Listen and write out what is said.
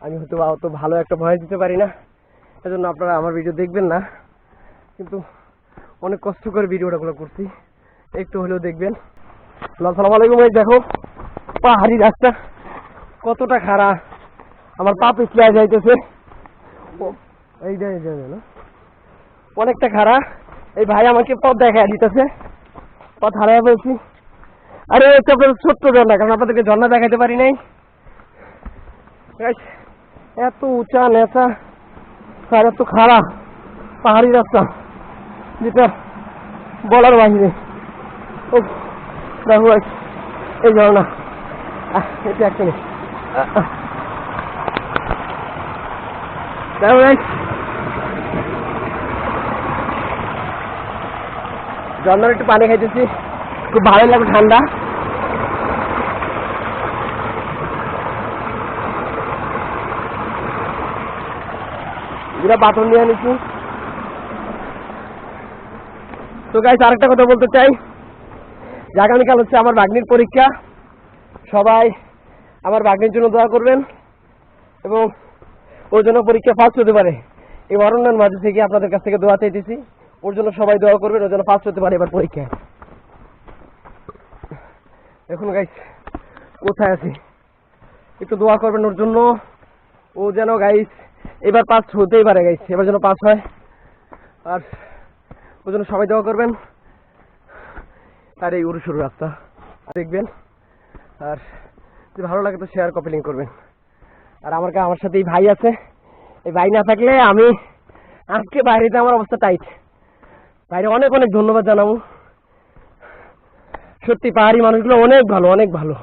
আমি হয়তো অত ভালো একটা ভয়েস দিতে পারি না, এজন্য আপনারা আমার ভিডিও দেখবেন না, কিন্তু অনেক কষ্ট করে ভিডিওটা করছি, একটু হলেও দেখবেন। আসসালামু আলাইকুম। এই দেখো পাহাড়ি রাস্তা কতটা খারাপ, আমার পা পিছলে যাইতেছে, এই না অনেকটা খারাপ। এই ভাই আমাকে পথ দেখা দিতেছে, পথ হারাই ফেলছি। আরে এটা আপনাদের ছোট্ট ঝর্ণা, কারণ আপনাদেরকে ঝর্ণা দেখাতে পারি নাই। এত উঁচা নেচা আর এত খারাপ পাহাড়ি রাস্তা, যেটা বলার বাহিরে। দেখো এই ঝর্ণা, এটা এক মিনিট, দেখো ঝর্ণার একটু পানি খাইতেছি, খুব ভালো লাগে, ঠান্ডা। যেটা বাটন নিয়ে নিচ্ছি। তো গাইস আরেকটা কথা বলতে চাই, যে আগামীকাল হচ্ছে আমার ভাগ্নির পরীক্ষা। সবাই আমার ভাগ্নির জন্য দোয়া করবেন, এবং ওর জন্য পরীক্ষা ফার্স্ট হতে পারে। এই অরণ্যের মাঝে থেকে আপনাদের কাছ থেকে দোয়া চাইতেছি, ওর জন্য সবাই দোয়া করবেন, ওর জন্য ফার্স্ট হতে পারে এবার পরীক্ষায়। এখন গাইস কোথায় আছি, একটু দোয়া করবেন ওর জন্য, ও যেন গাইস এবার পাস হতেই পারে, গাইস এবার যেন পাস হয়, আর ওর জন্য সবাই দোয়া করবেন। আর এই উড়ু সরু রাস্তা দেখবেন, আর যদি ভালো লাগে তো শেয়ার কপি লিঙ্ক করবেন। আর আমার সাথে এই ভাই আছে, এই ভাই না থাকলে আমি আজকে বাইরেতে আমার অবস্থা টাইট। বাইরে অনেক অনেক ধন্যবাদ জানাবো, সত্যি পাহাড়ি মানুষগুলো অনেক ভালো, অনেক ভালো।